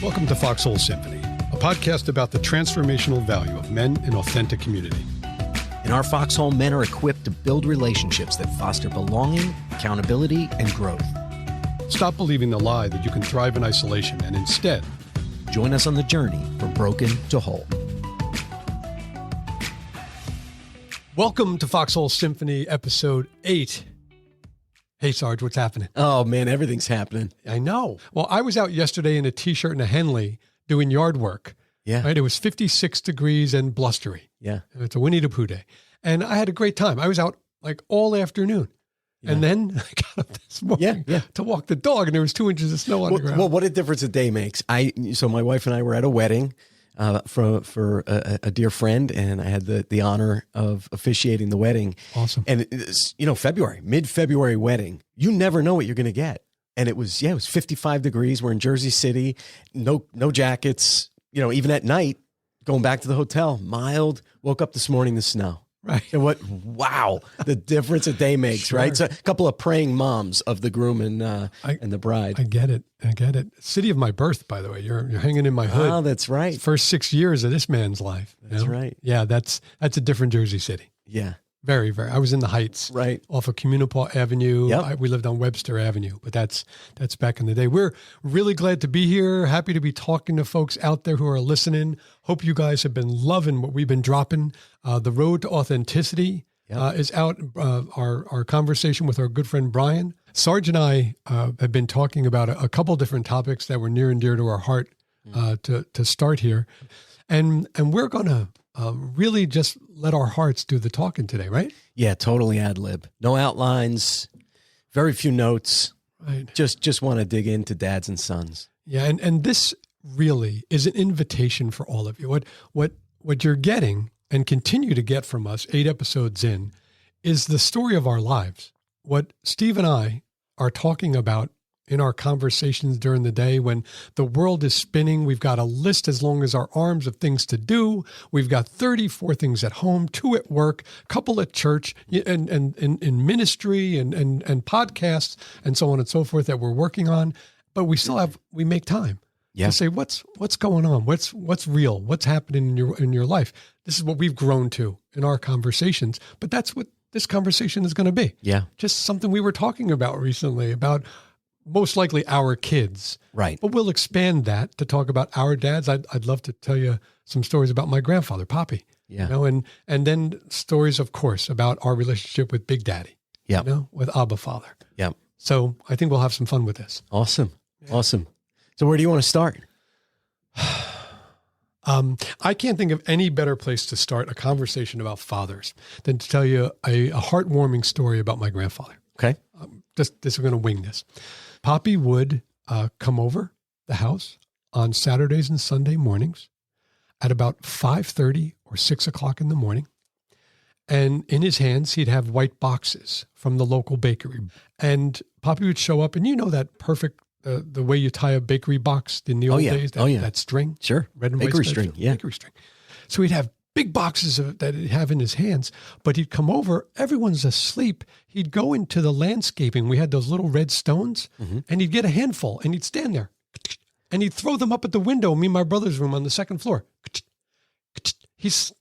Welcome to Foxhole Symphony, a podcast about the transformational value of men in authentic community. In our Foxhole, men are equipped to build relationships that foster belonging, accountability, and growth. Stop believing the lie that you can thrive in isolation and instead join us on the journey from broken to whole. Welcome to Foxhole Symphony, episode 8. Hey, Sarge, what's happening? Oh, man, everything's happening. I know. Well, I was out yesterday in a T-shirt and a Henley doing yard work. Yeah. Right? It was 56 degrees and blustery. Yeah. It's a Winnie the Pooh day. And I had a great time. I was out like all afternoon. Yeah. And then I got up this morning to walk the dog, and there was 2 inches of snow on the ground. Well, what a difference a day makes. So my wife and I were at a wedding for a dear friend, and I had the honor of officiating the wedding. Awesome. And it's, mid-February wedding. You never know what you're going to get. And it was 55 degrees. We're in Jersey City. No jackets. Even at night, going back to the hotel, mild. Woke up this morning, the snow. Right. And wow, the difference a day makes, sure. Right? So a couple of praying moms of the groom and the bride. I get it. City of my birth, by the way. You're hanging in my hood. Oh, that's right. First 6 years of this man's life. That's right. Yeah, that's a different Jersey City. Yeah. Very, very. I was in the Heights, right, off of Communipaw Avenue. Yep. We lived on Webster Avenue, but that's back in the day. We're really glad to be here. Happy to be talking to folks out there who are listening. Hope you guys have been loving what we've been dropping. The Road to Authenticity is out. Our conversation with our good friend Brian. Sarge and I have been talking about a couple different topics that were near and dear to our heart to start here, and we're gonna. Really just let our hearts do the talking today, right? Yeah, totally ad lib. No outlines, very few notes. Right. Just want to dig into dads and sons. Yeah, and this really is an invitation for all of you. What you're getting and continue to get from us 8 episodes in is the story of our lives. What Steve and I are talking about in our conversations during the day when the world is spinning. We've got a list as long as our arms of things to do. We've got 34 things at home, 2 at work, a couple at church, and in ministry and podcasts and so on and so forth that we're working on. But we still we make time to say, what's going on? What's real? What's happening in your life? This is what we've grown to in our conversations, but that's what this conversation is going to be. Yeah. Just something we were talking about recently about most likely our kids. Right. But we'll expand that to talk about our dads. I'd love to tell you some stories about my grandfather, Poppy. Yeah. And then stories, of course, about our relationship with Big Daddy. Yeah. With Abba Father. Yeah. So I think we'll have some fun with this. Awesome. Yeah. Awesome. So where do you want to start? I can't think of any better place to start a conversation about fathers than to tell you a heartwarming story about my grandfather. Okay. We're going to wing this. Poppy would come over the house on Saturdays and Sunday mornings at about 5:30 or 6 o'clock in the morning. And in his hands, he'd have white boxes from the local bakery. And Poppy would show up, and that perfect, the way you tie a bakery box in the old days, that string. Sure. Red and bakery white string. Yeah. Bakery string. So he'd have big boxes that he'd have in his hands, but he'd come over, everyone's asleep. He'd go into the landscaping. We had those little red stones, and he'd get a handful, and he'd stand there, and he'd throw them up at the window, me and my brother's room on the second floor. He's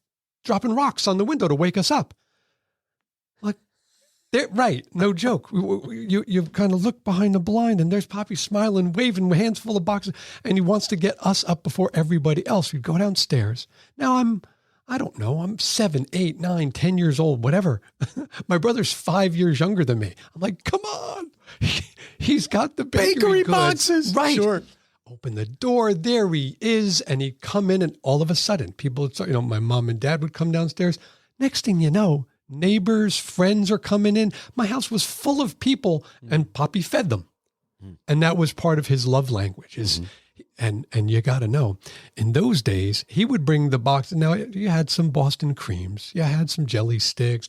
dropping rocks on the window to wake us up. Like, right, no joke. You kind of look behind the blind, and there's Poppy smiling, waving, with hands full of boxes, and he wants to get us up before everybody else. We'd go downstairs. Now I don't know, I'm 7, 8, 9, 10 years old, whatever. My brother's 5 years younger than me. I'm like, come on. He's got the bakery boxes. Right. Sure. Open the door. There he is. And he'd come in, and all of a sudden, people would start, my mom and dad would come downstairs. Next thing you know, neighbors, friends are coming in. My house was full of people, and Poppy fed them. And that was part of his love language is, and you got to know, in those days, he would bring the box. Now, you had some Boston creams. You had some jelly sticks,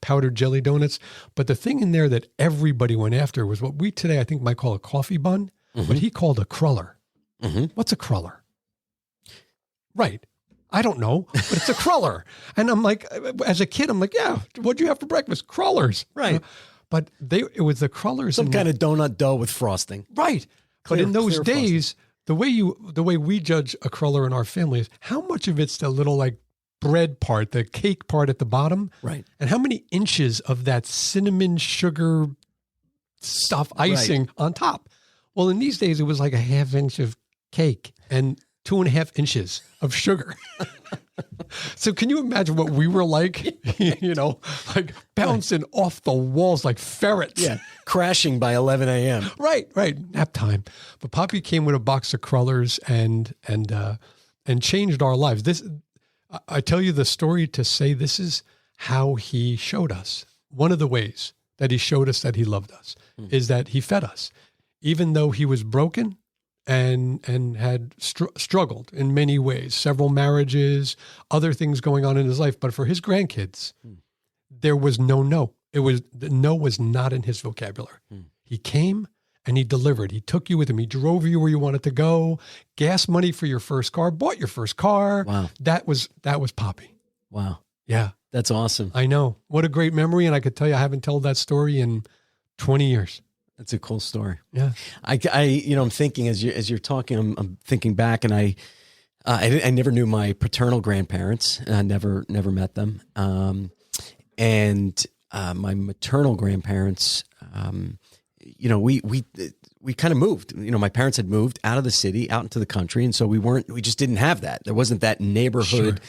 powdered jelly donuts. But the thing in there that everybody went after was what we today, I think, might call a coffee bun, but he called a cruller. What's a cruller? Right. I don't know, but it's a cruller. And I'm like, as a kid, I'm like, yeah, what'd you have for breakfast? Crullers. Right. But it was the crullers. Some kind of donut dough with frosting. Right. But in those days, the way we judge a cruller in our family is how much of it's the little like bread part, the cake part at the bottom, Right. and how many inches of that cinnamon sugar stuff icing on top. Well, in these days, it was like a half inch of cake and 2.5 inches of sugar. So can you imagine what we were like, like bouncing off the walls like ferrets? Yeah. Crashing by 11 a.m. Right. Nap time. But Poppy came with a box of crullers and changed our lives. I tell you the story to say this is how he showed us. One of the ways that he showed us that he loved us is that he fed us. Even though he was broken and had struggled in many ways, several marriages, other things going on in his life. But for his grandkids, there was no. No was not in his vocabulary. He came and he delivered. He took you with him. He drove you where you wanted to go, gas money for your first car, bought your first car. Wow. That was Poppy. Wow. Yeah. That's awesome. I know. What a great memory. And I could tell you, I haven't told that story in 20 years. That's a cool story. Yeah. I'm thinking as you're talking, I'm thinking back, and I never knew my paternal grandparents. I never met them. And my maternal grandparents, we kind of moved. My parents had moved out of the city, out into the country, and so we just didn't have that. There wasn't that neighborhood,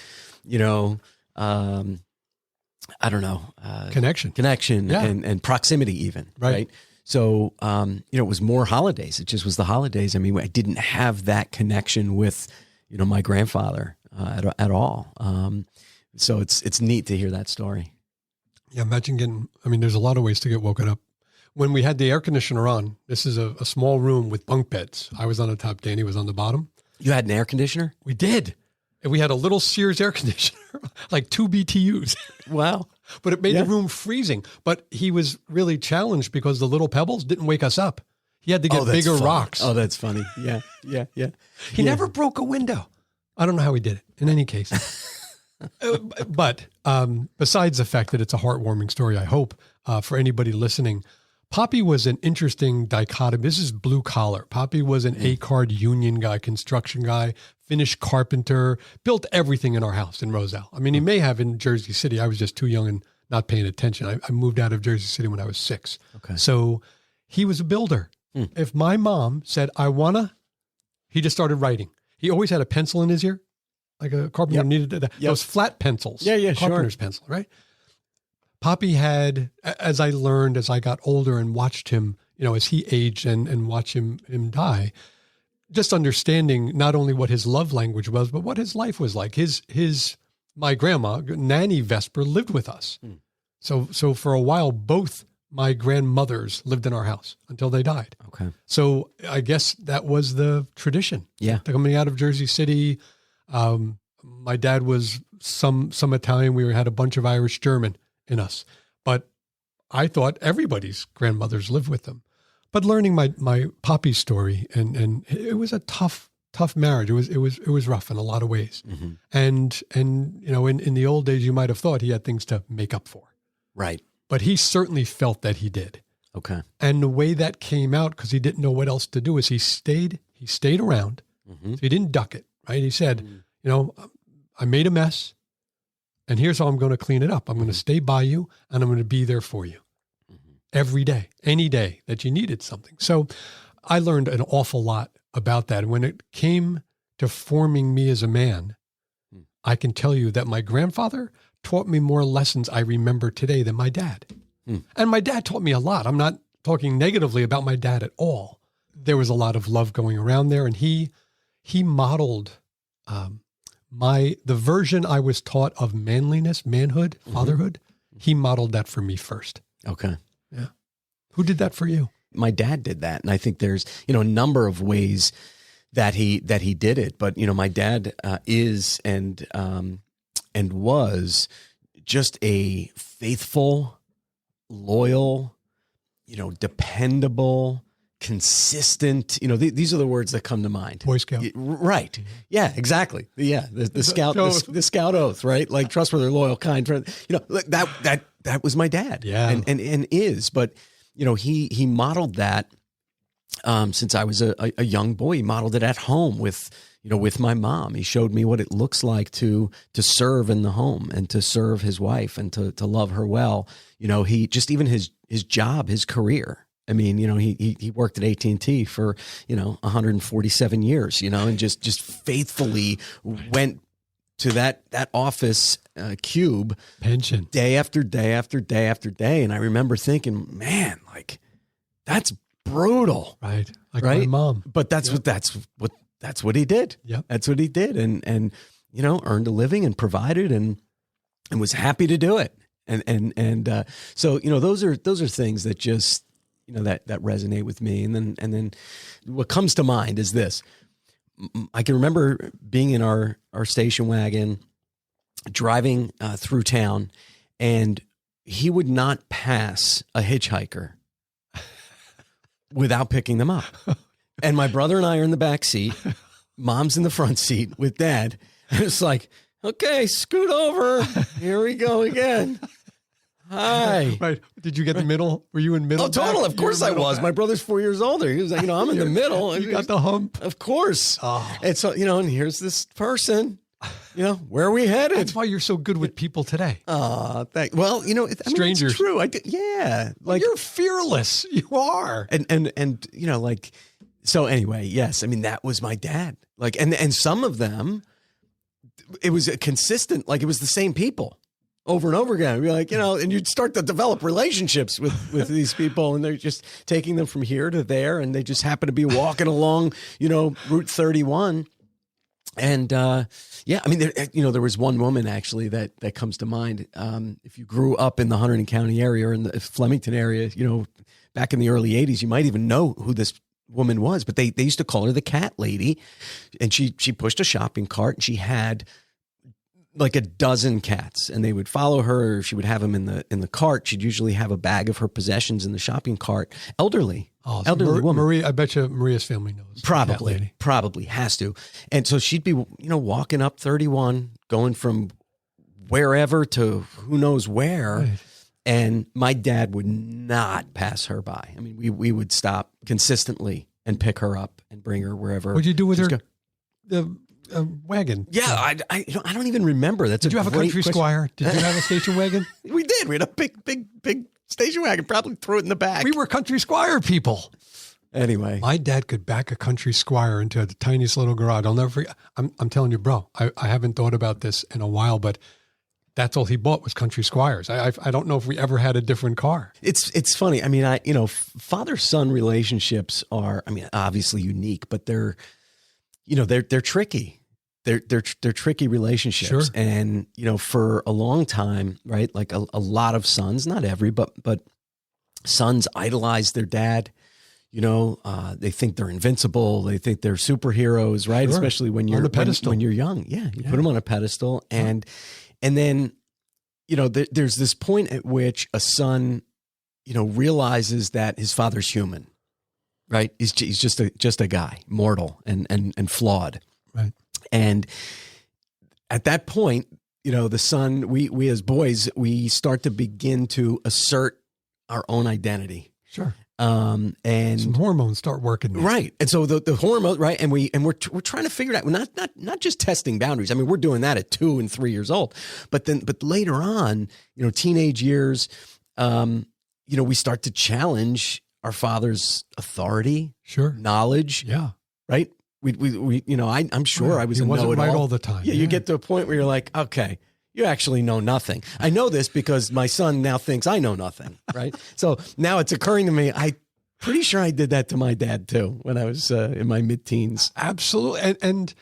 I don't know, connection, yeah. and proximity even, right? So, it was more holidays. It just was the holidays. I mean, I didn't have that connection with, my grandfather at all. So it's neat to hear that story. Yeah, imagine there's a lot of ways to get woken up. When we had the air conditioner on, this is a small room with bunk beds. I was on the top, Danny was on the bottom. You had an air conditioner? We did. And we had a little Sears air conditioner, like 2 BTUs. Wow. But it made the room freezing. But he was really challenged because the little pebbles didn't wake us up. He had to get bigger rocks. Oh, that's funny. Yeah. He never broke a window. I don't know how he did it, in any case. But besides the fact that it's a heartwarming story, I hope, for anybody listening, Poppy was an interesting dichotomy. This is blue collar. Poppy was an A-card union guy, construction guy, finished carpenter, built everything in our house in Roselle. I mean, he may have in Jersey City. I was just too young and not paying attention. I moved out of Jersey City when I was 6. Okay. So he was a builder. If my mom said, I wanna, he just started writing. He always had a pencil in his ear, like a carpenter needed those flat pencils. Yeah, carpenter's pencil, right? Poppy had, as I learned, as I got older and watched him, as he aged and watched him die, just understanding not only what his love language was, but what his life was like. My grandma, Nanny Vesper, lived with us. So for a while, both my grandmothers lived in our house until they died. Okay. So I guess that was the tradition. Yeah. Coming out of Jersey City, my dad was some Italian. We had a bunch of Irish German in us, but I thought everybody's grandmothers lived with them. But learning my Poppy's story, and it was a tough marriage. It was rough in a lot of ways. Mm-hmm. And in the old days, you might have thought he had things to make up for. Right. But he certainly felt that he did. Okay. And the way that came out, because he didn't know what else to do, is he stayed around. Mm-hmm. So he didn't duck it, right? He said, I made a mess, and here's how I'm going to clean it up. I'm going to stay by you, and I'm going to be there for you every day, any day that you needed something. So I learned an awful lot about that. And when it came to forming me as a man, I can tell you that my grandfather taught me more lessons I remember today than my dad. And my dad taught me a lot. I'm not talking negatively about my dad at all. There was a lot of love going around there, and he modeled the version I was taught of manliness, manhood, fatherhood. He modeled that for me first. Okay. Yeah. Who did that for you? My dad did that. And I think there's, a number of ways that he did it. But, my dad is and was just a faithful, loyal, dependable, consistent, these are the words that come to mind. Boy Scout. Right. Yeah, exactly. Yeah. The scout, the scout oath, right? Like trustworthy, loyal, kind, that was my dad. Yeah. And is, but he modeled that since I was a young boy. He modeled it at home with my mom. He showed me what it looks like to serve in the home and to serve his wife and to love her well. He just, even his job, his career. I mean, he worked at AT&T for, 147 years, and just faithfully went to that office cube pension day after day after day after day. And I remember thinking, man, like, that's brutal. Right. Like right? my mom. But that's what he did. Yep. That's what he did. And earned a living and provided and was happy to do it. And so, those are things that just, that resonate with me. And then what comes to mind is this. I can remember being in our station wagon, driving through town, and he would not pass a hitchhiker without picking them up. And my brother and I are in the back seat. Mom's in the front seat with Dad. And it's like, okay, scoot over. Here we go again. Hi. Right. Did you get the middle? Were you in middle? Oh, total. Of course I was. Back. My brother's 4 years older. He was like, I'm in the middle. You got the hump. Of course. Oh. And so, and here's this person. Where are we headed? That's why you're so good with people today. Well, strangers. It's true. Yeah. Like, you're fearless. You are. And like, so anyway, yes. I mean, that was my dad. Like, and some of them, it was consistent. Like, it was the same people over and over again. You're like, and you'd start to develop relationships with these people, and they're just taking them from here to there, and they just happen to be walking along, Route 31. And I mean, there was one woman actually that comes to mind. If you grew up in the Hunterdon County area or in the Flemington area, back in the early 80s, you might even know who this woman was, but they used to call her the cat lady. And she pushed a shopping cart, and she had like a dozen cats, and they would follow her, or she would have them in the cart. She'd usually have a bag of her possessions in the shopping cart. Elderly woman. Maria, I bet you Maria's family knows. Probably has to. And so she'd be, walking up 31, going from wherever to who knows where. Right. And my dad would not pass her by. I mean, we would stop consistently and pick her up and bring her wherever. What'd you do with her? The wagon. Yeah, I don't even remember. Did you have a country squire? Did you have a station wagon? We did. We had a big station wagon. Probably threw it in the back. We were country squire people. Anyway, my dad could back a country squire into the tiniest little garage. I'll never forget. I'm telling you, bro. I haven't thought about this in a while, but that's all he bought was country squires. I don't know if we ever had a different car. It's funny. I mean, father-son relationships are, obviously unique, but they're tricky. They're tricky relationships. Sure. And, for a long time, right? Like a lot of sons, not every, but sons idolize their dad. They think they're invincible. They think they're superheroes, right? Sure. Especially when you're when you're young. Yeah. You put them on a pedestal. And then, there's this point at which a son, realizes that his father's human, right? He's just a guy, mortal and flawed. Right. And at that point, the son, we as boys, we start to begin to assert our own identity. Sure. And some hormones start working. Right. And so the hormones, right. And we're trying to figure it out. Not just testing boundaries. I mean, we're doing that at 2 and 3 years old, but later on, teenage years, we start to challenge our father's authority, sure, knowledge. Yeah. Right. I'm sure I was a know-it-all. Right all the time. Yeah, you get to a point where you're like, okay, you actually know nothing. I know this because my son now thinks I know nothing, right? So now it's occurring to me, I'm pretty sure I did that to my dad too when I was in my mid-teens. Absolutely. And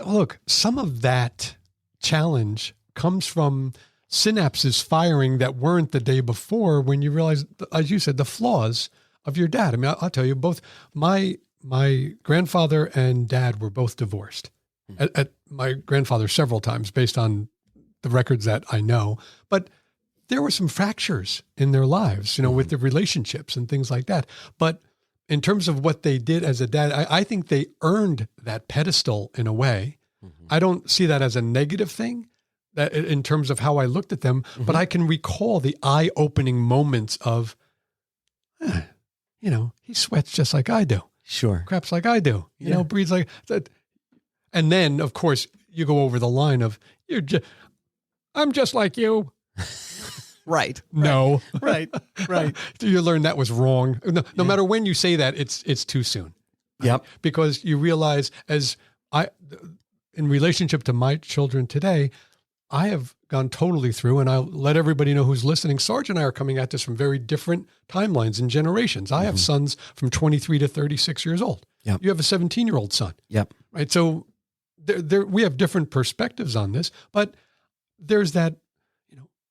look, some of that challenge comes from synapses firing that weren't the day before when you realize, as you said, the flaws of your dad. I mean, I'll tell you both, my grandfather and dad were both divorced. At my grandfather several times based on the records that I know, but there were some fractures in their lives, with the relationships and things like that. But in terms of what they did as a dad, I think they earned that pedestal in a way. Mm-hmm. I don't see that as a negative thing that in terms of how I looked at them, but I can recall the eye-opening moments of, he sweats just like I do. Sure. Craps like I do. Breathes like that. And then, of course, you go over the line of, I'm just like you. Right. No. Right. You learn that was wrong. No matter when you say that, it's too soon. Right? Yep. Because you realize in relationship to my children today, I have gone totally through, and I'll let everybody know who's listening. Sarge and I are coming at this from very different timelines and generations. I have sons from 23 to 36 years old. Yep. You have a 17-year-old son. Yep. Right. So we have different perspectives on this, but there's that,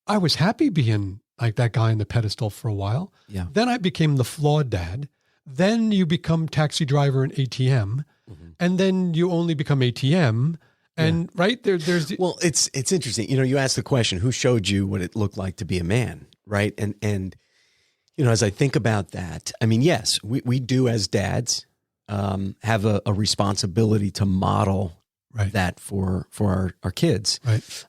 I was happy being like that guy on the pedestal for a while. Yeah. Then I became the flawed dad. Then you become taxi driver and ATM. And then you only become ATM. And right there's well, it's interesting. You asked the question, who showed you what it looked like to be a man, right? And as I think about that, I mean, yes, we do as dads have a responsibility to model that for our kids, right?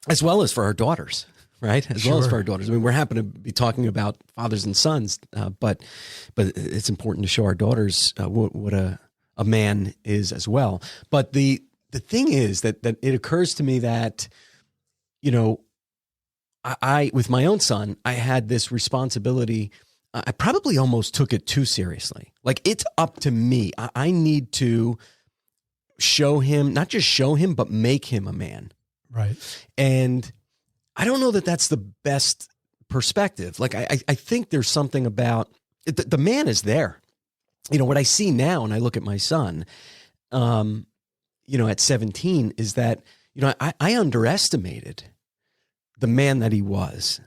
As well as for our daughters, right? As well as for our daughters. I mean, we're happen to be talking about fathers and sons, but it's important to show our daughters what a man is as well. But the thing is that it occurs to me that, I with my own son, I had this responsibility. I probably almost took it too seriously. Like, it's up to me. I need to show him, not just show him, but make him a man. Right. And I don't know that that's the best perspective. Like, I think there's something about the man is there. What I see now, and I look at my son, at 17, is that, I underestimated the man that he was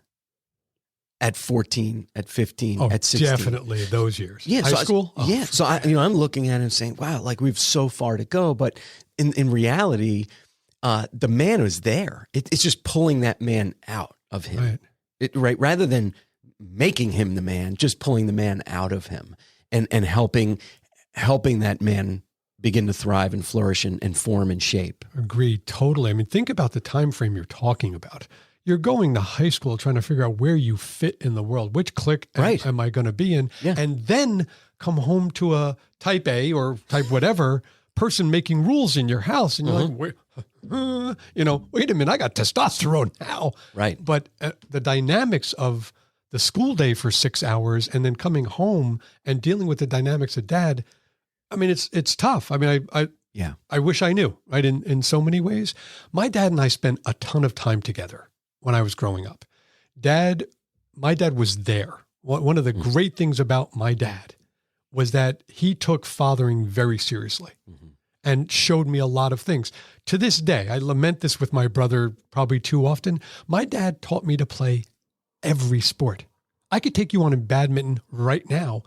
at 14, at 15, at 16. Definitely those years. Yeah. High school? So I'm looking at him saying, wow, like, we've so far to go. But in reality, the man was there. It's just pulling that man out of him. Right. Rather than making him the man, just pulling the man out of him. And helping that man begin to thrive and flourish and form and shape. Agreed, totally. I mean, think about the time frame you're talking about. You're going to high school trying to figure out where you fit in the world, which clique am I going to be in, and then come home to a type A or type whatever person making rules in your house, and you're like, wait a minute, I got testosterone now. Right. But the dynamics of the school day for 6 hours and then coming home and dealing with the dynamics of dad, I mean, it's tough. I mean, I wish I knew, right? In so many ways. My dad and I spent a ton of time together when I was growing up. My dad was there. One of the great things about my dad was that he took fathering very seriously and showed me a lot of things. To this day, I lament this with my brother probably too often. My dad taught me to play every sport. I could take you on in badminton right now.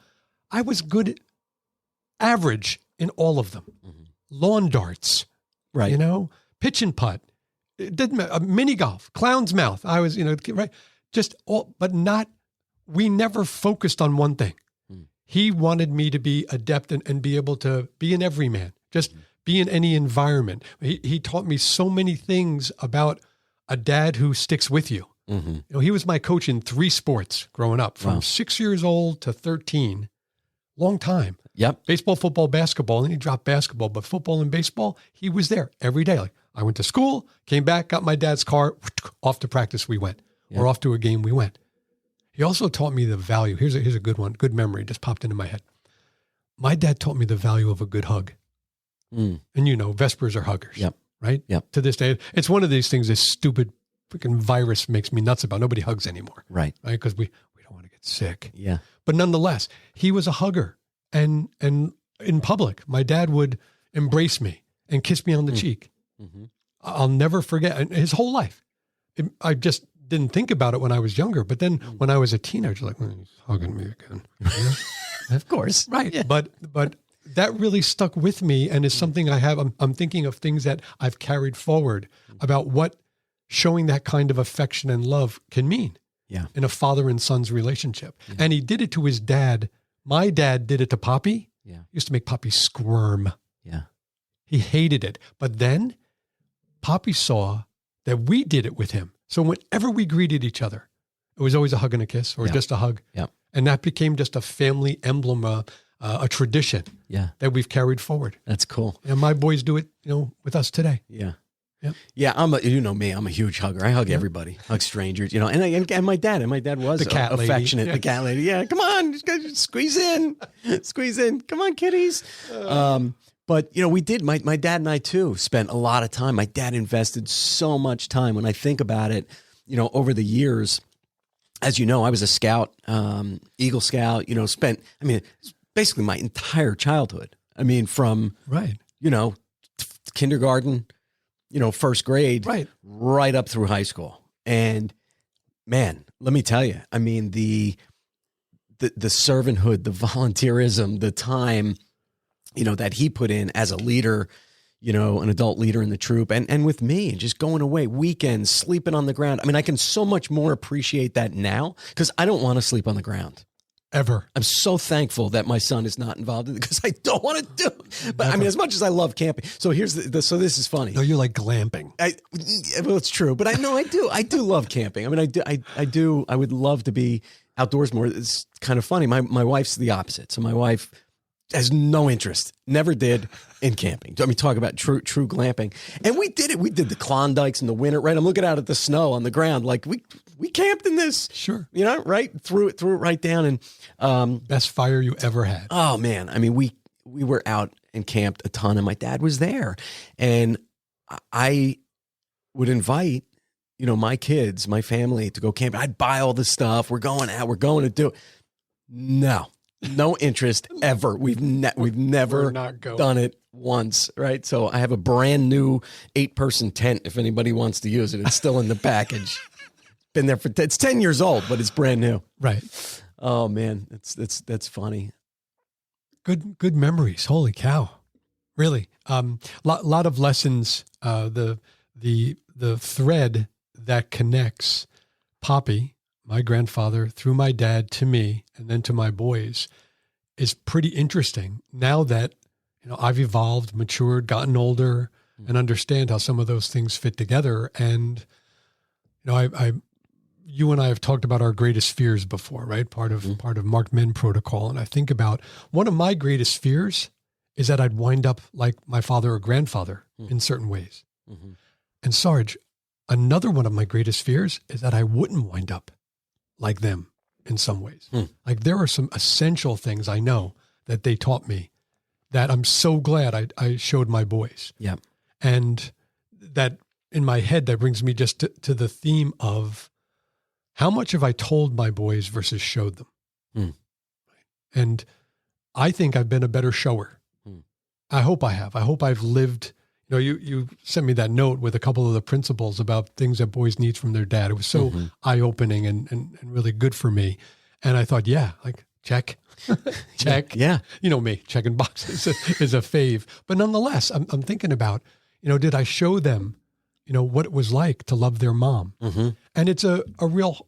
I was good, average in all of them. Lawn darts, right? Pitch and putt. It didn't matter. Mini golf, clown's mouth. I was, right. Just all, but not. We never focused on one thing. He wanted me to be adept and be able to be an everyman. Just be in any environment. He taught me so many things about a dad who sticks with you. He was my coach in 3 sports growing up, from 6 years old to 13. Long time. Yep. Baseball, football, basketball. And he dropped basketball, but football and baseball, he was there every day. Like, I went to school, came back, got my dad's car, off to practice we went, or off to a game we went. He also taught me the value. Here's a good one, good memory, just popped into my head. My dad taught me the value of a good hug. And Vespers are huggers. Yep. Right? Yep. To this day, it's one of these things this stupid freaking virus makes me nuts about. Nobody hugs anymore. Right. Because we don't want to get sick. Yeah. But nonetheless, he was a hugger. And in public, my dad would embrace me and kiss me on the cheek. I'll never forget his whole life. I just didn't think about it when I was younger. But then when I was a teenager, like, he's hugging me again. Of course. Right. Yeah. But that really stuck with me, and is something I have. I'm thinking of things that I've carried forward about what showing that kind of affection and love can mean in a father and son's relationship. And he did it to his dad. My dad did it to Poppy. He used to make Poppy squirm. He hated it. But then Poppy saw that we did it with him. So whenever we greeted each other, it was always a hug and a kiss, or just a hug. And that became just a family emblem, a tradition that we've carried forward. That's cool. And my boys do it, with us today. Yeah. Yep. Yeah, you know me, I'm a huge hugger. I hug everybody, hug strangers, and my dad was the cat affectionate. lady. The cat lady. Yeah, come on, just squeeze in. Come on, kitties. But we did, my dad and I too spent a lot of time. My dad invested so much time. When I think about it, over the years, as you know, I was a scout, Eagle Scout, basically my entire childhood. From, kindergarten, first grade, right up through high school. And man, let me tell you, the servanthood, the volunteerism, the time, that he put in as a leader, an adult leader in the troop, and with me, just going away, weekends, sleeping on the ground. I can so much more appreciate that now, because I don't want to sleep on the ground. Ever. I'm so thankful that my son is not involved in it, because I don't want to do it. But as much as I love camping, so so this is funny. No, you like glamping. Well, it's true, but I do love camping. I would love to be outdoors more. It's kind of funny. My wife's the opposite. So my wife has no interest, never did, in camping. Talk about true glamping. And we did it. We did the Klondikes in the winter, right? I'm looking out at the snow on the ground, like we camped in this. Sure. Right? Threw it right down. And best fire you ever had. Oh man. We were out and camped a ton, and my dad was there. And I would invite, my kids, my family to go camping. I'd buy all this stuff. We're going out. We're going to do it. No interest ever. We've never done it once, right? So I have a brand new 8-person tent. If anybody wants to use it, it's still in the package. Been there it's 10 years old, but it's brand new. Right. Oh man, that's funny. Good memories. Holy cow. Really. Lot of lessons. The thread that connects Poppy, my grandfather, through my dad to me, and then to my boys, is pretty interesting now that, I've evolved, matured, gotten older, and understand how some of those things fit together. And, you and I have talked about our greatest fears before, right? Part of Mark Men protocol. And I think about one of my greatest fears is that I'd wind up like my father or grandfather in certain ways. Mm-hmm. And Sarge, another one of my greatest fears is that I wouldn't wind up like them in some ways. Like there are some essential things I know that they taught me that I'm so glad I showed my boys. Yeah. And that in my head, that brings me just to the theme of how much have I told my boys versus showed them? And I think I've been a better shower. I hope I have. I hope I've lived. You sent me that note with a couple of the principles about things that boys need from their dad. It was so eye-opening and really good for me. And I thought, check, check. Yeah. Me, checking boxes is a fave. But nonetheless, I'm thinking about, did I show them, what it was like to love their mom? And it's a real,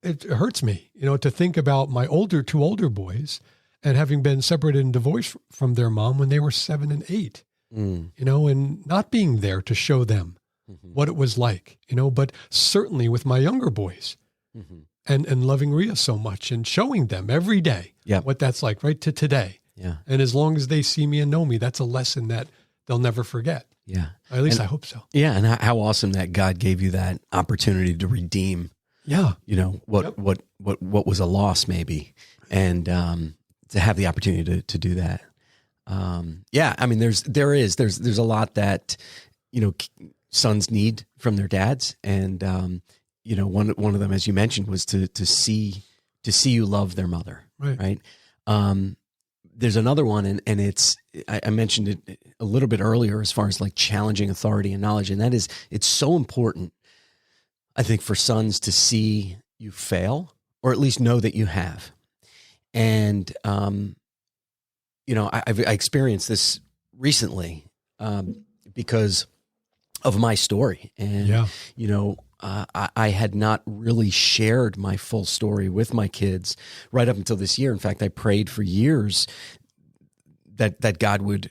it hurts me, to think about my two older boys and having been separated and divorced from their mom when they were 7 and 8. And not being there to show them what it was like, but certainly with my younger boys and loving Rhea so much and showing them every day what that's like, right to today. Yeah. And as long as they see me and know me, that's a lesson that they'll never forget. Yeah. At least I hope so. Yeah. And how awesome that God gave you that opportunity to redeem, what was a loss maybe. And, to have the opportunity to do that. There's a lot that, sons need from their dads. And, one of them, as you mentioned, was to see you love their mother. Right. There's another one, and it's, I mentioned it a little bit earlier as far as like challenging authority and knowledge. And that is, it's so important, I think, for sons to see you fail, or at least know that you have. And, I experienced this recently because of my story. And, I had not really shared my full story with my kids right up until this year. In fact, I prayed for years that God would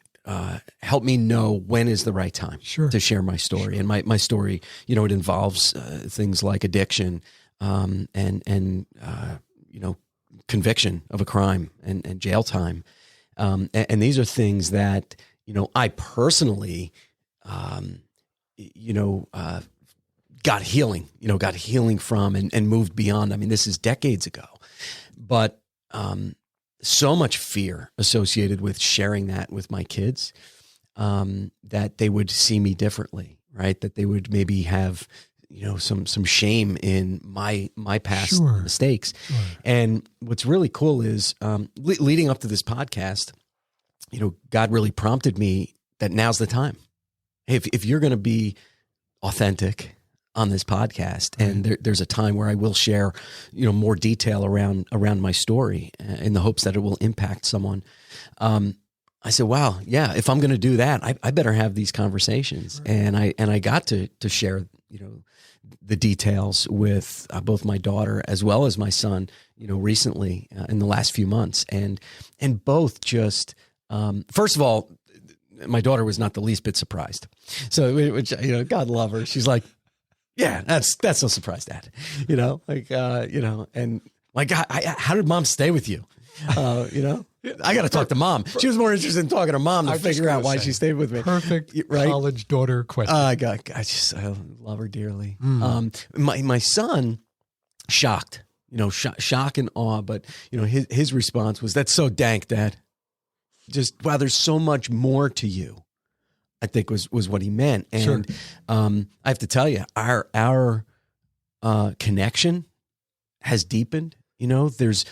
help me know when is the right time to share my story. And my story, it involves things like addiction and conviction of a crime and jail time. And these are things that, I personally, got healing from and moved beyond. I mean, this is decades ago, but so much fear associated with sharing that with my kids, that they would see me differently, right? That they would maybe have, some shame in my past mistakes. Sure. And what's really cool is, leading up to this podcast, God really prompted me that now's the time. If you're going to be authentic on this podcast, and there's a time where I will share, more detail around my story in the hopes that it will impact someone. I said, wow, yeah, if I'm going to do that, I better have these conversations. Right. And I got to share, the details with both my daughter as well as my son, recently in the last few months, and both just, first of all, my daughter was not the least bit surprised. So, which, God love her. She's like, yeah, that's no surprise, Dad. And like, how did Mom stay with you? I got to talk to Mom. She was more interested in talking to Mom to figure out why she stayed with me. Perfect college daughter question. I love her dearly. My son, shocked, shock and awe. But, his response was, "That's so dank, Dad." Just, wow, there's so much more to you, I think was what he meant. And I have to tell you, our connection has deepened. There's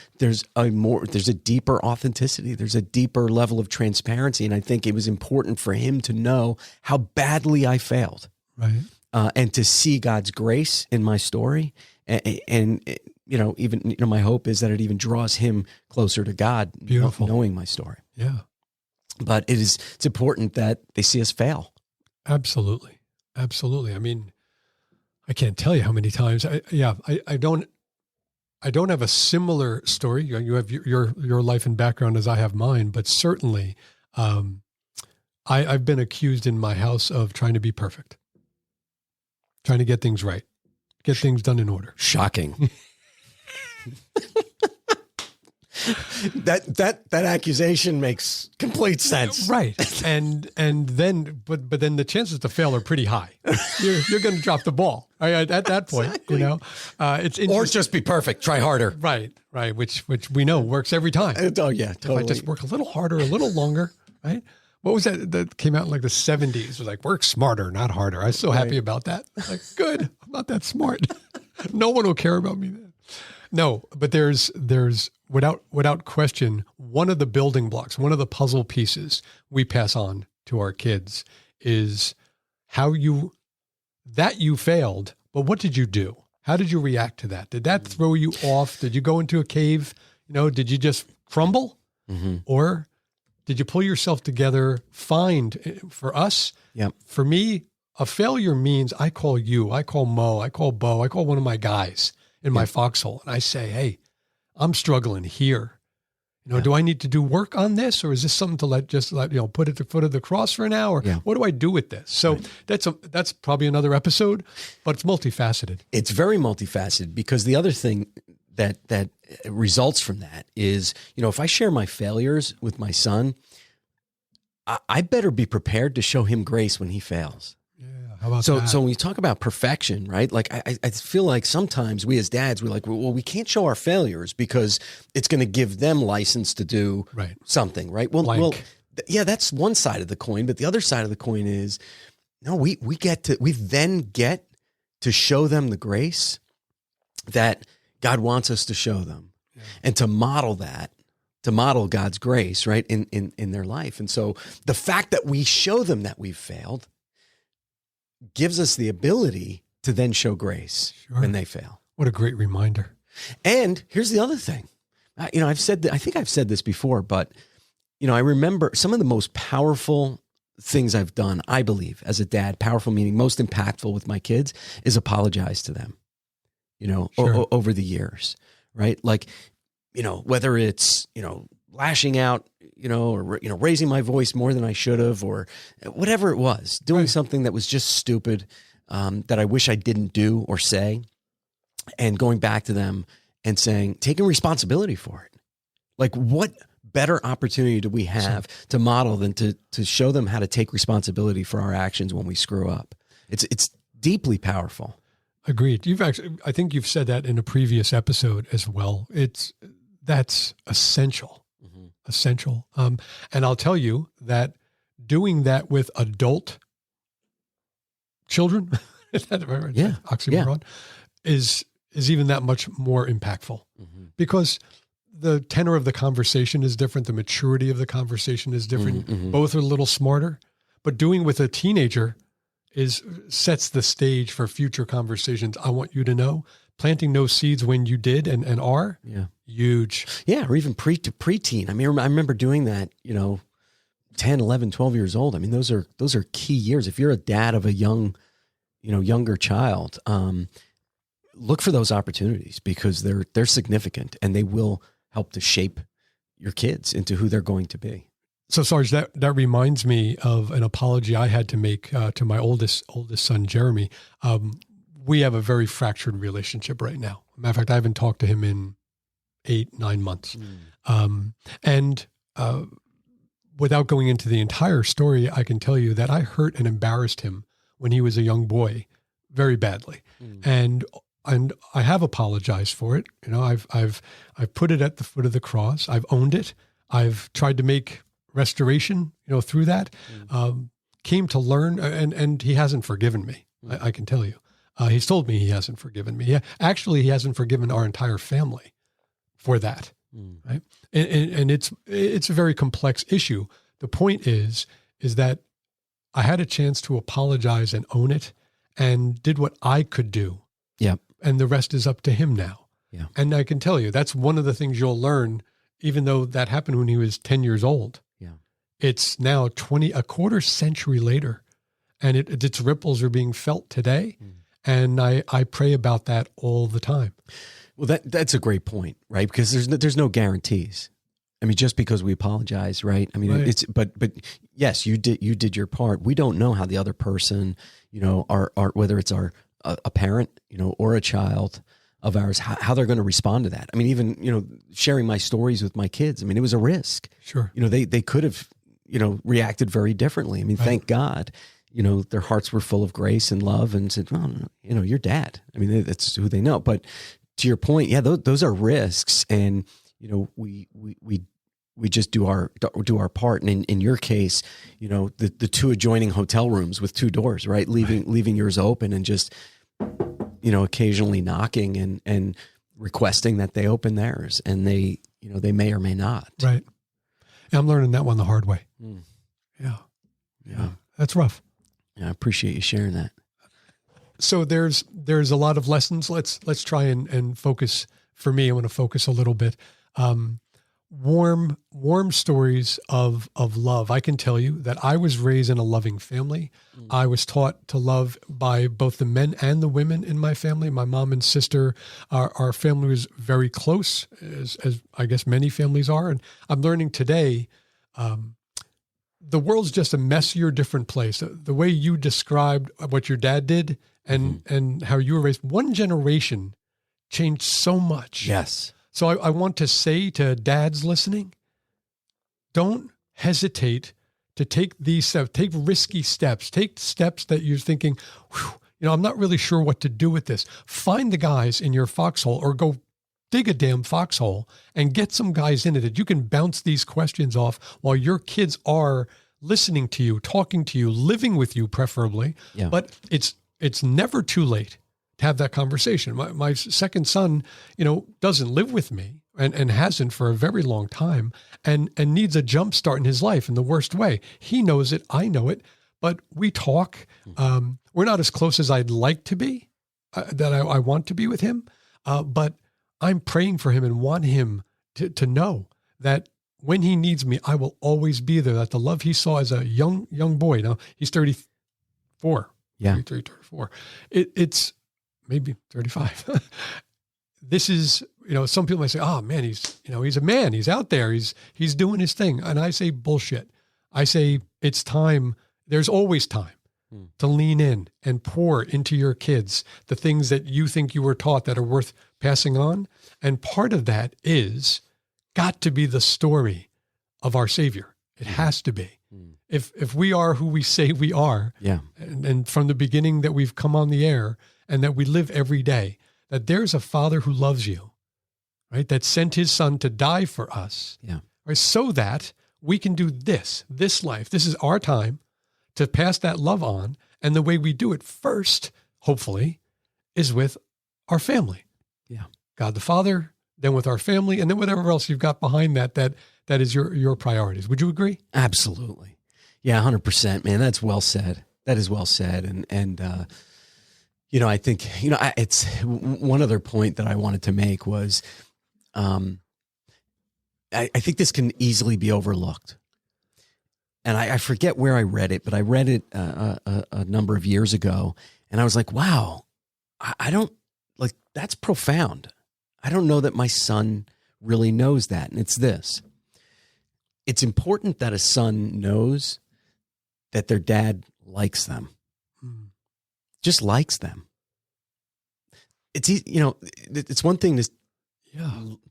a deeper authenticity. There's a deeper level of transparency. And I think it was important for him to know how badly I failed. Right. And to see God's grace in my story. And even my hope is that it even draws him closer to God. Beautiful. Knowing my story. Yeah. But it's important that they see us fail. Absolutely. Absolutely. I mean, I can't tell you how many times I don't have a similar story. You have your life and background as I have mine, but certainly I've been accused in my house of trying to be perfect, trying to get things right, get things done in order. Shocking. That accusation makes complete sense. Right. And then the chances to fail are pretty high. You're going to drop the ball at that point, exactly. It's or just be perfect, try harder. Right. Which we know works every time. Oh yeah, totally. If I just work a little harder, a little longer, right? What was that came out in like the 70s? It was like, work smarter, not harder. I was so happy about that. Like, good. I'm not that smart. No one will care about me then. No, but there's without question, one of the building blocks, one of the puzzle pieces we pass on to our kids is how you failed, but what did you do? How did you react to that? Did that throw you off? Did you go into a cave? Did you just crumble? Mm-hmm. Or did you pull yourself together? For us, yep. For me, a failure means I call you, I call Mo, I call Bo, I call one of my guys in my foxhole. And I say, hey, I'm struggling here. Do I need to do work on this, or is this something to let put at the foot of the cross for an hour? Yeah. What do I do with this? So that's probably another episode, but it's multifaceted. It's very multifaceted, because the other thing that results from that is, if I share my failures with my son, I better be prepared to show him grace when he fails. How about that? So when you talk about perfection, right? Like I feel like sometimes we as dads, we're like, well, we can't show our failures because it's going to give them license to do something, right? Well, that's one side of the coin, but the other side of the coin is, no, we then get to show them the grace that God wants us to show them, and to model that. To model God's grace, right, in their life. And so the fact that we show them that we've failed gives us the ability to then show grace when they fail. What a great reminder. And here's the other thing. I think I've said this before, but I remember some of the most powerful things I've done, I believe, as a dad, powerful meaning most impactful with my kids, is apologize to them, over the years, right? Like, whether it's, lashing out, or raising my voice more than I should have, or whatever it was, doing something that was just stupid, that I wish I didn't do or say, and going back to them and saying, taking responsibility for it. Like, what better opportunity do we have to model than to show them how to take responsibility for our actions when we screw up? It's deeply powerful. Agreed. I think you've said that in a previous episode as well. That's essential, essential. And I'll tell you that doing that with adult children, is that right? Yeah. Oxymoron, is even that much more impactful because the tenor of the conversation is different. The maturity of the conversation is different. Both are a little smarter, but doing with a teenager sets the stage for future conversations. I want you to know, planting those seeds when you did and are huge. Yeah. Or even preteen. I mean, I remember doing that, 10, 11, 12 years old. I mean, those are key years. If you're a dad of a younger child, look for those opportunities because they're significant and they will help to shape your kids into who they're going to be. So Sarge, that reminds me of an apology I had to make to my oldest son, Jeremy. We have a very fractured relationship right now. Matter of fact, I haven't talked to him in 8-9 months. And without going into the entire story, I can tell you that I hurt and embarrassed him when he was a young boy very badly. And I have apologized for it. I've put it at the foot of the cross. I've owned it. I've tried to make restoration, through that, came to learn, and he hasn't forgiven me. I can tell you. He's told me he hasn't forgiven me. Yeah, actually, he hasn't forgiven our entire family for that. Right. And it's a very complex issue. The point is that I had a chance to apologize and own it and did what I could do. Yep. And the rest is up to him now. Yeah. And I can tell you, that's one of the things you'll learn, even though that happened when he was 10 years old. Yeah. It's now a quarter century later, and its ripples are being felt today. And I pray about that all the time. Well, that's a great point, right? Because there's no guarantees. I mean, just because we apologize, right? I mean, right. but yes, you did your part. We don't know how the other person, whether it's a parent, or a child of ours, how they're going to respond to that. I mean, even, sharing my stories with my kids. I mean, it was a risk. Sure. They could have, reacted very differently. I mean, thank God, their hearts were full of grace and love and said, well, your dad. I mean, that's who they know. But to your point, yeah, those are risks. And, we just do our part. And in your case, the two adjoining hotel rooms with two doors, right? Leaving yours open and just, occasionally knocking and requesting that they open theirs, and they may or may not. Right. Yeah, I'm learning that one the hard way. Yeah. That's rough. Yeah. I appreciate you sharing that. So there's a lot of lessons. Let's try and focus. For me, I want to focus a little bit. Warm stories of love. I can tell you that I was raised in a loving family. I was taught to love by both the men and the women in my family. My mom and sister, our family was very close, as I guess many families are. And I'm learning today, the world's just a messier, different place. The way you described what your dad did and how you were raised, one generation changed so much. Yes. So I want to say to dads listening, don't hesitate to take these steps, take risky steps, take steps that you're thinking, I'm not really sure what to do with this. Find the guys in your foxhole or go dig a damn foxhole and get some guys in it that you can bounce these questions off while your kids are listening to you, talking to you, living with you preferably. Yeah. But it's never too late to have that conversation. My second son, doesn't live with me and hasn't for a very long time and needs a jump start in his life in the worst way. He knows it. I know it, but we talk. We're not as close as I'd like to be, that I want to be with him. But I'm praying for him and want him to know that when he needs me, I will always be there. That the love he saw as a young boy, now he's 34, 33, 34. It's maybe 35. This is, some people might say, oh man, he's a man, he's out there, he's doing his thing. And I say, bullshit. I say, it's time. There's always time. to lean in and pour into your kids the things that you think you were taught that are worth passing on. And part of that is got to be the story of our Savior. It has to be. If we are who we say we are, and from the beginning that we've come on the air and that we live every day, that there's a Father who loves you, right? That sent his Son to die for us, right? So that we can do this life. This is our time to pass that love on. And the way we do it first, hopefully, is with our family. Yeah. God the Father, then with our family, and then whatever else you've got behind that is your priorities. Would you agree? Absolutely. Yeah, 100%, man. That's well said. That is well said. And I think, it's one other point that I wanted to make was, I think this can easily be overlooked. And I forget where I read it, but I read it a number of years ago, and I was like, wow, I don't, like, that's profound. I don't know that my son really knows that. And it's this. It's important that a son knows that their dad likes them. Just likes them. It's easy, it's one thing to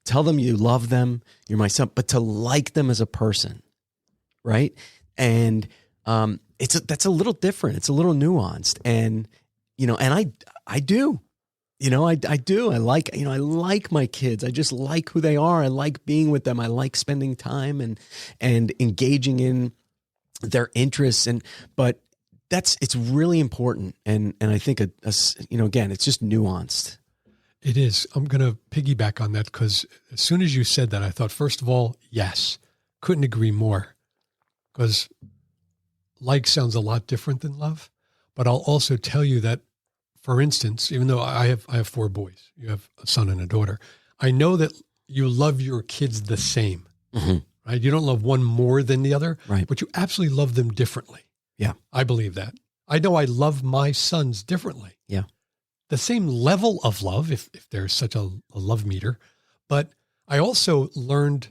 tell them you love them, you're my son, but to like them as a person, right? And that's a little different. It's a little nuanced. And and I do. I do. I like my kids. I just like who they are. I like being with them. I like spending time and engaging in their interests. But it's really important. And I think, again, it's just nuanced. It is. I'm going to piggyback on that because as soon as you said that, I thought, first of all, yes, couldn't agree more, because like sounds a lot different than love. But I'll also tell you that, for instance, even though I have 4 boys, you have a son and a daughter, I know that you love your kids the same, right? You don't love one more than the other, right? But you absolutely love them differently. Yeah. I believe that. I know I love my sons differently. Yeah. The same level of love, if there's such a love meter. But I also learned,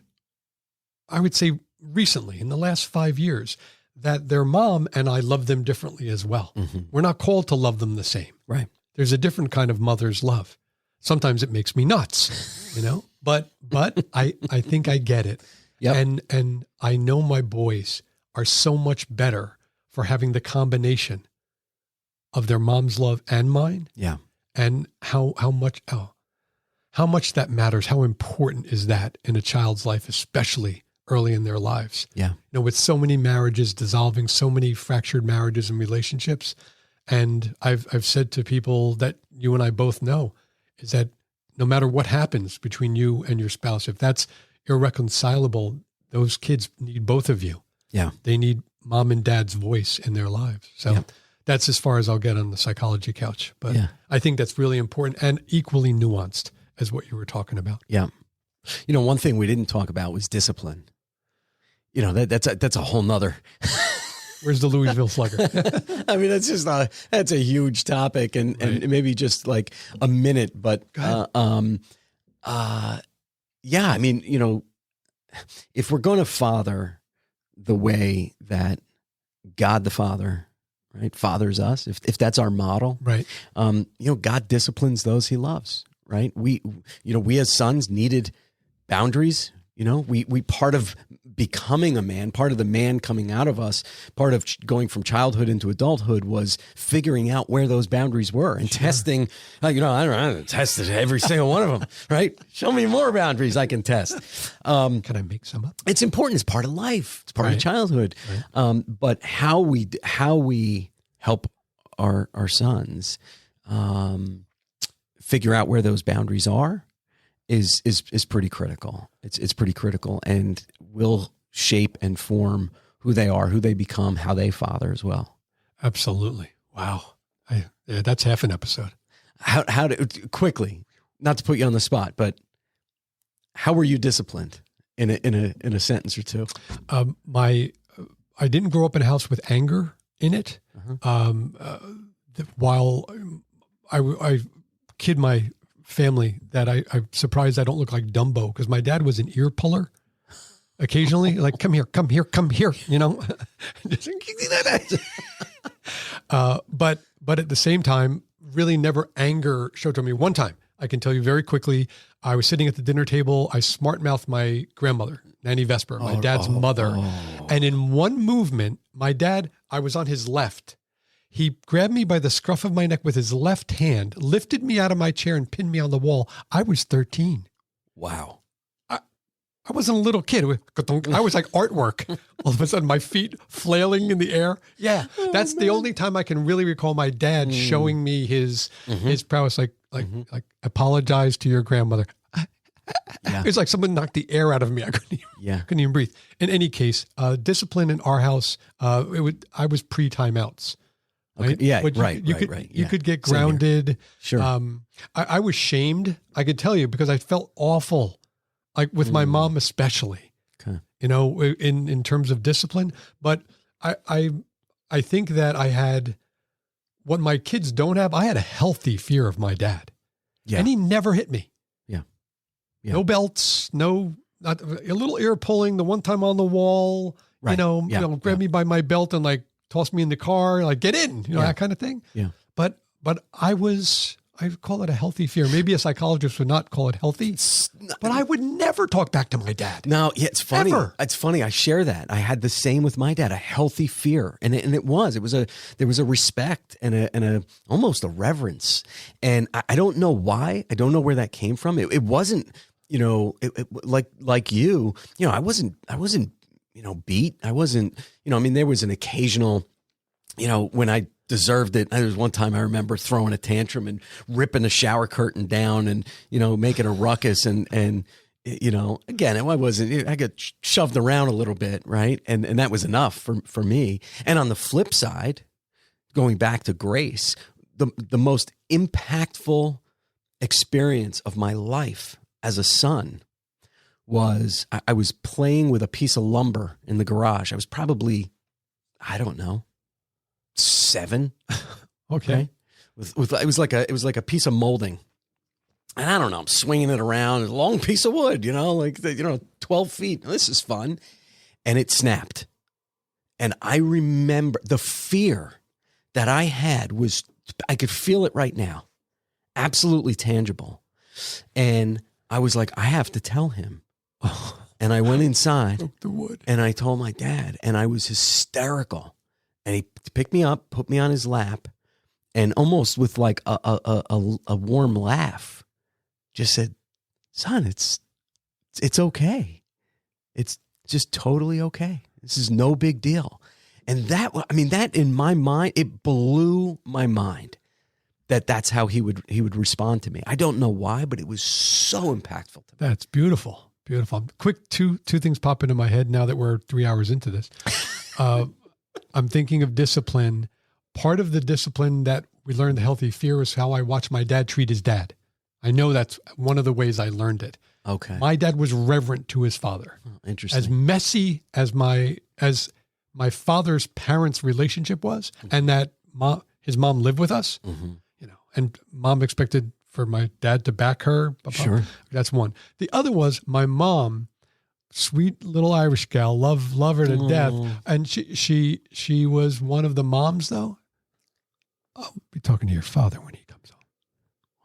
I would say recently, in the last 5 years, that their mom and I love them differently as well. We're not called to love them the same. Right. There's a different kind of mother's love. Sometimes it makes me nuts, but I think I get it. Yep. And I know my boys are so much better for having the combination of their mom's love and mine. Yeah. And how much that matters. How important is that in a child's life, especially early in their lives? Yeah. With so many marriages dissolving, so many fractured marriages and relationships. And I've said to people that you and I both know is that no matter what happens between you and your spouse, if that's irreconcilable, those kids need both of you. Yeah. They need mom and dad's voice in their lives. So that's as far as I'll get on the psychology couch. But I think that's really important and equally nuanced as what you were talking about. Yeah. One thing we didn't talk about was discipline. That's a whole nother. Where's the Louisville Slugger? I mean, that's a huge topic and maybe just like a minute, but, I mean, if we're going to father the way that God the Father, right, fathers us, if that's our model, right. God disciplines those he loves, right? We as sons needed boundaries. We part of becoming a man, part of the man coming out of us, part of going from childhood into adulthood was figuring out where those boundaries were and testing. I don't know, I tested every single one of them, right? Show me more boundaries I can test. Can I make some up? It's important. It's part of life. It's part of childhood. Right. But how we help our sons figure out where those boundaries are is pretty critical. It's pretty critical and will shape and form who they are, who they become, how they father as well. Absolutely. Wow. That's half an episode. How to quickly, not to put you on the spot, but how were you disciplined in a sentence or two? I didn't grow up in a house with anger in it. While I kid my family that I'm surprised I don't look like Dumbo because my dad was an ear puller occasionally, like, come here. But at the same time, really never anger showed to me. One time, I can tell you very quickly, I was sitting at the dinner table. I smart-mouthed my grandmother, Nanny Vesper, my dad's mother. And in one movement, my dad, I was on his left. He grabbed me by the scruff of my neck with his left hand, lifted me out of my chair and pinned me on the wall. I was 13. Wow. I wasn't a little kid. I was like artwork. All of a sudden, my feet flailing in the air. Yeah, that's the only time I can really recall my dad showing me his prowess. Like, apologize to your grandmother. Yeah. It's like someone knocked the air out of me. I couldn't even breathe. In any case, discipline in our house. I was pre-timeouts. Right? Okay. Yeah, You could get grounded. Sure. I was shamed. I could tell you because I felt awful. Like with my mom, especially, in terms of discipline. But I think that I had what my kids don't have. I had a healthy fear of my dad, and he never hit me. Yeah. No belts, not a little ear pulling. The one time on the wall, right. Grab me by my belt and like toss me in the car, like get in, that kind of thing. Yeah. But I call it a healthy fear. Maybe a psychologist would not call it healthy, but I would never talk back to my dad. No, yeah, it's funny. Ever. It's funny. I share that. I had the same with my dad, a healthy fear. And there was a respect and a almost a reverence. And I don't know why. I don't know where that came from. It wasn't, like you, I wasn't, beat. I wasn't, there was an occasional, when I deserved it. There was one time I remember throwing a tantrum and ripping the shower curtain down and, making a ruckus and again, I got shoved around a little bit. Right. And that was enough for me. And on the flip side, going back to Grace, the most impactful experience of my life as a son was I was playing with a piece of lumber in the garage. I was probably, I don't know, 7. Okay. It was like a piece of molding. And I don't know, I'm swinging it around. It's a long piece of wood, 12 feet. This is fun. And it snapped. And I remember the fear that I had I could feel it right now. Absolutely tangible. And I was like, I have to tell him. And I went inside the wood. And I told my dad, and I was hysterical. And he picked me up, put me on his lap, and almost with like a warm laugh, just said, "Son, it's okay. It's just totally okay. This is no big deal." And that in my mind, it blew my mind that's how he would respond to me. I don't know why, but it was so impactful to me. That's beautiful. Beautiful. Quick, two things pop into my head now that we're 3 hours into this. I'm thinking of discipline. Part of the discipline that we learned, the healthy fear, is how I watched my dad treat his dad. I know that's one of the ways I learned it. Okay. My dad was reverent to his father. Oh, interesting. As messy as my father's parents' relationship was, and that his mom lived with us, and mom expected for my dad to back her. Sure. That's one. The other was my mom, sweet little Irish gal, love her to death. And she was one of the moms, though. I'll be talking to your father when he comes home.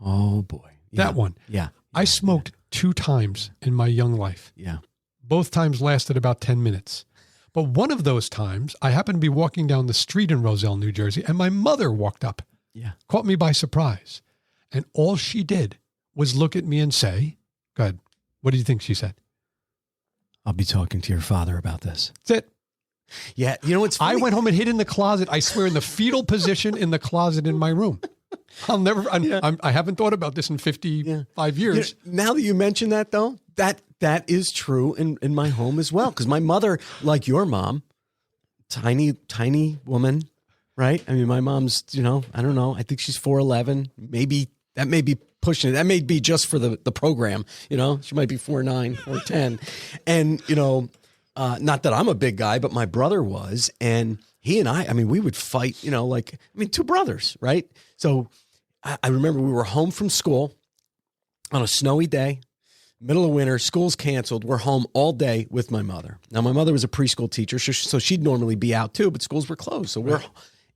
Oh boy. Yeah. That one. Yeah. I smoked 2 times in my young life. Yeah. Both times lasted about 10 minutes. But one of those times, I happened to be walking down the street in Roselle, New Jersey, and my mother walked up. Yeah. Caught me by surprise. And all she did was look at me and say, "Go ahead. What do you think?" she said. "I'll be talking to your father about this." That's it. Yeah. You know what's funny? I went home and hid in the closet. I swear, in the fetal position in the closet in my room. I haven't thought about this in 55 years. Now that you mention that, though, that is true in my home as well. Because my mother, like your mom, tiny woman, right? I mean, my mom's, I don't know. I think she's 4'11". Maybe that may be pushing it. That may be just for the program. She might be 4'9", 4'10". And, not that I'm a big guy, but my brother was. And he and I mean, we would fight, 2 brothers, right? So I remember we were home from school on a snowy day, middle of winter, school's canceled. We're home all day with my mother. Now, my mother was a preschool teacher, so she'd normally be out too, but schools were closed. So we're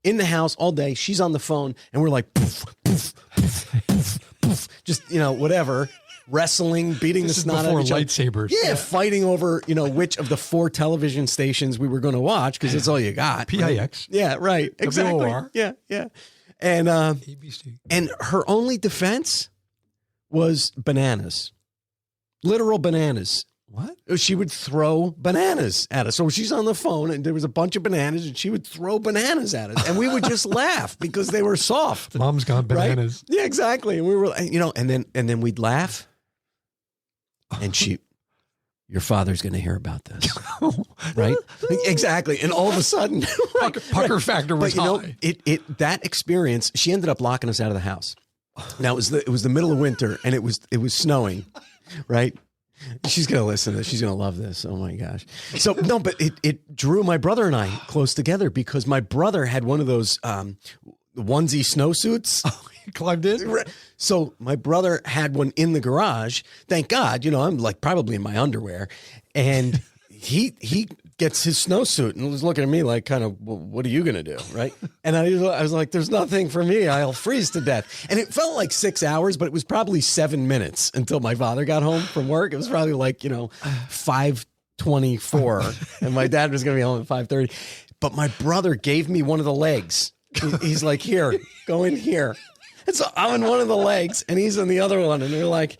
in the house all day. She's on the phone, and we're like, poof, poof, poof, poof, poof, just, whatever, wrestling, beating the snot out of each other. Lightsabers. Yeah, fighting over, which of the 4 television stations we were going to watch, because that's all you got. PIX. Right? Yeah, right. Exactly. WOR. Yeah. And ABC. And her only defense was bananas. Literal bananas. What? She would throw bananas at us. So she's on the phone, and there was a bunch of bananas, and she would throw bananas at us. And we would just laugh because they were soft. Mom's got bananas. Right? Yeah, exactly. And we were, and then we'd laugh. And your father's going to hear about this. Right? Exactly. And all of a sudden, pucker factor was high. That experience, she ended up locking us out of the house. Now it was the middle of winter, and it was snowing, right? She's going to listen to this. She's going to love this. Oh my gosh. So no, but it drew my brother and I close together, because my brother had one of those onesie snowsuits. Oh, he climbed in? So my brother had one in the garage. Thank God, I'm like probably in my underwear, and he gets his snowsuit and was looking at me like, kind of, well, what are you going to do? Right. And I was like, there's nothing for me. I'll freeze to death. And it felt like 6 hours, but it was probably 7 minutes until my father got home from work. It was probably like, 5:24, and my dad was going to be home at 5:30. But my brother gave me one of the legs. He's like, here, go in here. And so I'm in one of the legs, and he's in the other one. And they're like,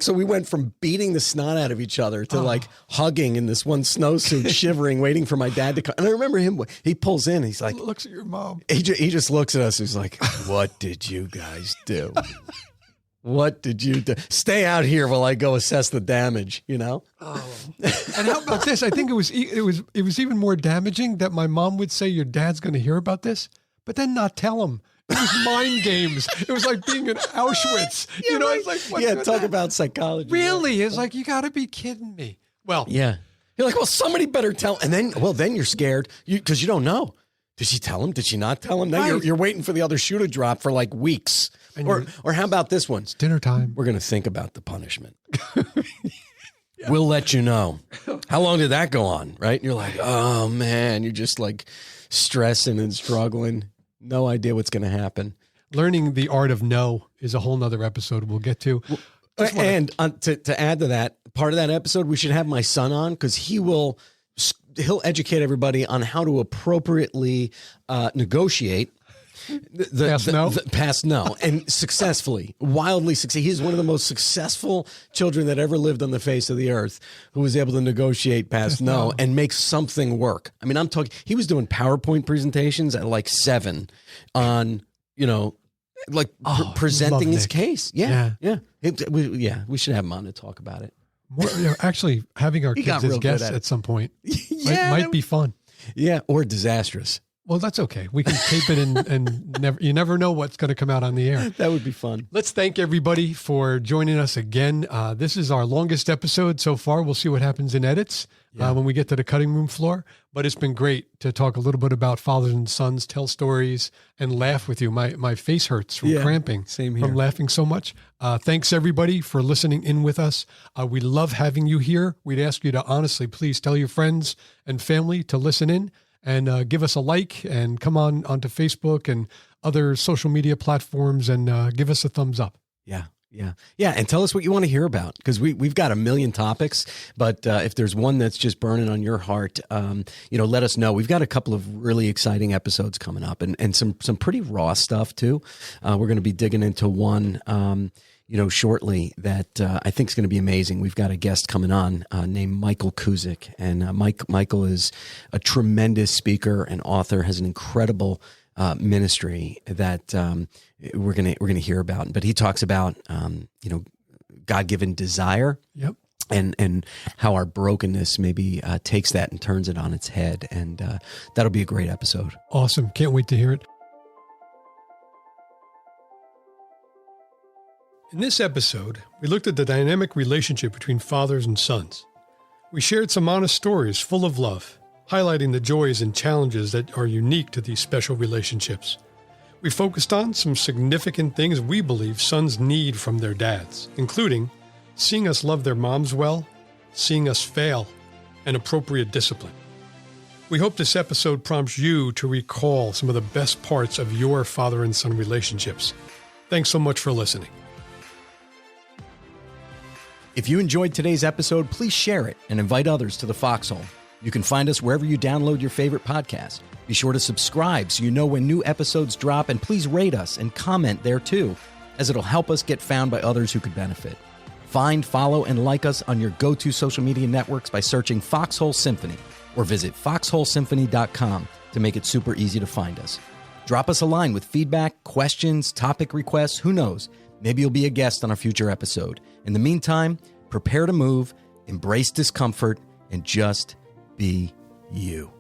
so we went from beating the snot out of each other to like hugging in this one snowsuit, shivering, waiting for my dad to come. And I remember him, he pulls in, he's like, looks at your mom. He just looks at us. He's like, what did you guys do? What did you do? Stay out here while I go assess the damage, Oh. And how about this? I think it was even more damaging that my mom would say, your dad's going to hear about this, but then not tell him. It was mind games. It was like being in Auschwitz. Yeah, It's like, talk about psychology. Really? It's like, you got to be kidding me. Well, yeah. You're like, well, somebody better tell. And then you're scared because you don't know. Did she tell him? Did she not tell him? Now you're waiting for the other shoe to drop for like weeks. Or how about this one? It's dinner time. We're going to think about the punishment. Yeah. We'll let you know. How long did that go on? Right? And you're like, oh man, you're just like stressing and struggling. No idea what's going to happen. Learning the art of no is a whole nother episode we'll get to. And to add to that, part of that episode, we should have my son on, because he'll educate everybody on how to appropriately negotiate past no, and successfully, wildly succeed. He's one of the most successful children that ever lived on the face of the earth, who was able to negotiate past no and make something work. I mean, I'm talking, he was doing PowerPoint presentations at like 7 on, presenting his case. Yeah. We should have him on to talk about it. Actually, having our kids as guests at some point might be fun. Yeah, or disastrous. Well, that's okay. We can tape it and you never know what's going to come out on the air. That would be fun. Let's thank everybody for joining us again. This is our longest episode so far. We'll see what happens in edits when we get to the cutting room floor. But it's been great to talk a little bit about fathers and sons, tell stories, and laugh with you. My face hurts from cramping. Same here. From laughing so much. Thanks, everybody, for listening in with us. We love having you here. We'd ask you to honestly, please tell your friends and family to listen in. And give us a like, and come onto Facebook and other social media platforms, and give us a thumbs up. Yeah. And tell us what you want to hear about, because we've got a million topics, but if there's one that's just burning on your heart, let us know. We've got a couple of really exciting episodes coming up, and some pretty raw stuff too. We're going to be digging into one, shortly that I think is going to be amazing. We've got a guest coming on named Michael Kuzik, and Michael is a tremendous speaker and author, has an incredible ministry that we're gonna hear about. But he talks about God-given desire, and how our brokenness maybe takes that and turns it on its head, and that'll be a great episode. Awesome! Can't wait to hear it. In this episode, we looked at the dynamic relationship between fathers and sons. We shared some honest stories full of love, highlighting the joys and challenges that are unique to these special relationships. We focused on some significant things we believe sons need from their dads, including seeing us love their moms well, seeing us fail, and appropriate discipline. We hope this episode prompts you to recall some of the best parts of your father and son relationships. Thanks so much for listening. If you enjoyed today's episode, please share it and invite others to the Foxhole. You can find us wherever you download your favorite podcast. Be sure to subscribe so you know when new episodes drop, and please rate us and comment there too, as it'll help us get found by others who could benefit. Find, follow, and like us on your go-to social media networks by searching Foxhole Symphony, or visit foxholesymphony.com to make it super easy to find us. Drop us a line with feedback, questions, topic requests, who knows? Maybe you'll be a guest on a future episode. In the meantime, prepare to move, embrace discomfort, and just be you.